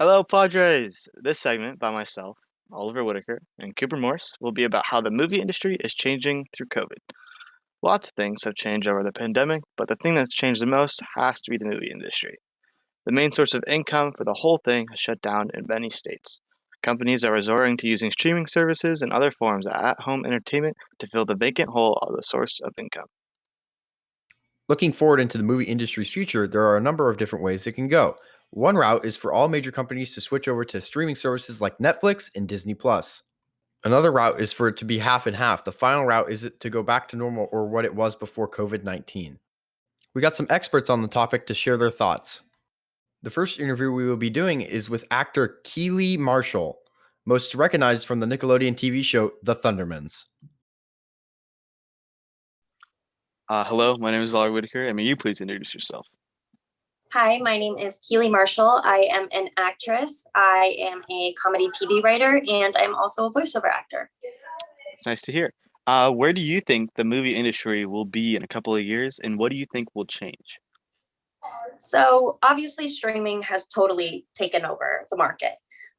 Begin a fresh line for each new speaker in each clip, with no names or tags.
Hello, Padres! This segment by myself, Oliver Whitaker, and Cooper Morse will be about how the movie industry is changing through COVID. Lots of things have changed over the pandemic, but the thing that's changed the most has to be the movie industry. The main source of income for the whole thing has shut down in many states. Companies are resorting to using streaming services and other forms of at home entertainment to fill the vacant hole of the source of income.
Looking forward into the movie industry's future, there are a number of different ways it can go. One route is for all major companies to switch over to streaming services like Netflix and Disney Plus. Another route is for it to be half and half. The final route is it to go back to normal or what it was before COVID 19. We got some experts on the topic to share their thoughts. The first interview we will be doing is with actor Keely Marshall, most recognized from the Nickelodeon TV show The Thundermans.
Hello, my name is Oliver Whitaker, and may you please introduce yourself?
Hi, my name is Keely Marshall. I am an actress. I am a comedy TV writer, and I'm also a voiceover actor.
It's nice to hear. Where do you think the movie industry will be in a couple of years, and what do you think will change?
So, obviously, streaming has totally taken over the market.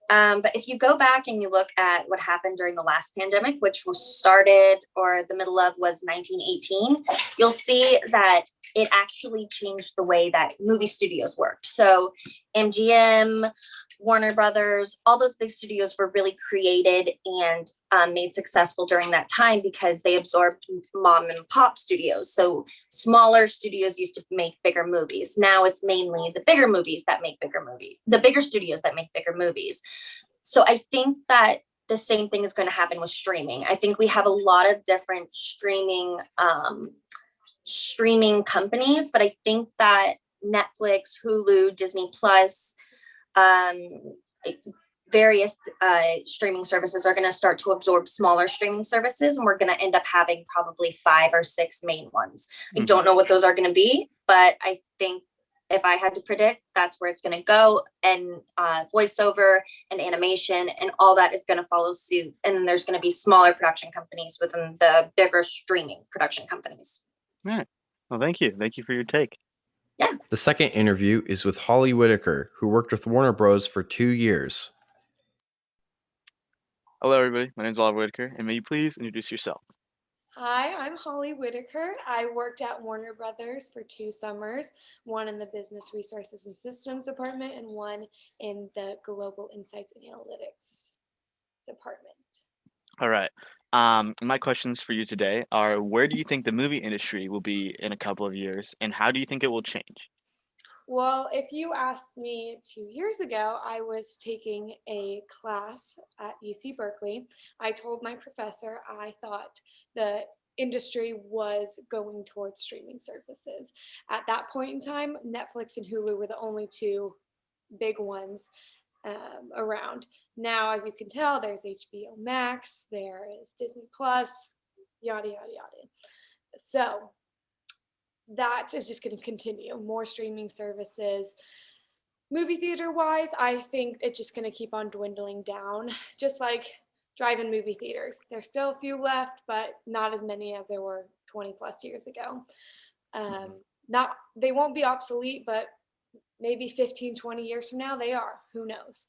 But if you go back and you look at what happened during the last pandemic, which was started or the middle of was 1918, you'll see that it actually changed the way that movie studios worked. So MGM, Warner Brothers, all those big studios were really created and made successful during that time because they absorbed mom and pop studios. So smaller studios used to make bigger movies. Now it's mainly the bigger movies that make bigger movies, the bigger studios that make bigger movies. So I think that the same thing is going to happen with streaming. I think we have a lot of different streaming companies, but I think that Netflix, Hulu, Disney Plus, um, various streaming services are going to start to absorb smaller streaming services, and we're going to end up having probably 5 or 6 main ones. I don't know what those are going to be, but I think if I had to predict, that's where it's going to go. And voiceover and animation and all that is going to follow suit. And then there's going to be smaller production companies within the bigger streaming production companies.
All right. Well, thank you. Thank you for your take.
Yeah.
The second interview is with Holly Whitaker, who worked with Warner Bros. For 2 years.
Hello, everybody. My name is Oliver Whitaker, and may you please introduce yourself?
Hi, I'm Holly Whitaker. I worked at Warner Brothers for 2 summers, one in the Business Resources and Systems Department and one in the Global Insights and Analytics Department.
All right. My questions for you today are, where do you think the movie industry will be in a couple of years, and how do you think it will change?
Well, if you asked me 2 years ago, I was taking a class at UC Berkeley. I told my professor I thought the industry was going towards streaming services. At that point in time, Netflix and Hulu were the only 2 big ones around. Now, as you can tell, there's HBO Max, there is Disney Plus, yada, yada, yada. So that is just going to continue. More streaming services. Movie theater wise, I think it's just going to keep on dwindling down, just like drive-in movie theaters. There's still a few left, but not as many as there were 20 plus years ago. Not they won't be obsolete, but maybe 15, 20 years from now, they are. Who knows?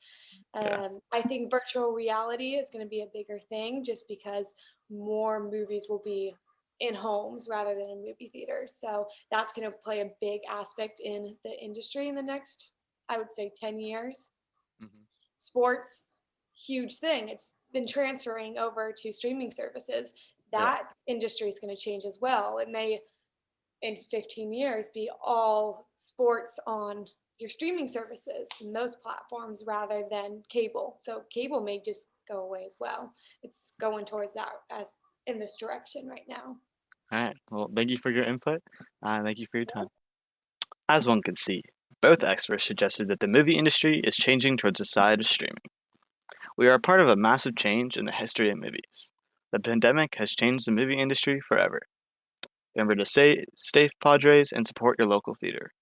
I think virtual reality is going to be a bigger thing just because more movies will be in homes rather than in movie theaters. So that's going to play a big aspect in the industry in the next, I would say, 10 years. Sports, huge thing. It's been transferring over to streaming services. That industry is going to change as well. It may, in 15 years, be all sports on your streaming services and those platforms rather than cable. So cable may just go away as well. It's going towards that as in this direction right now.
All right. Well, thank you for your input. Thank you for your time. As one can see, both experts suggested that the movie industry is changing towards the side of streaming. We are a part of a massive change in the history of movies. The pandemic has changed the movie industry forever. Remember to stay safe, Padres, and support your local theater.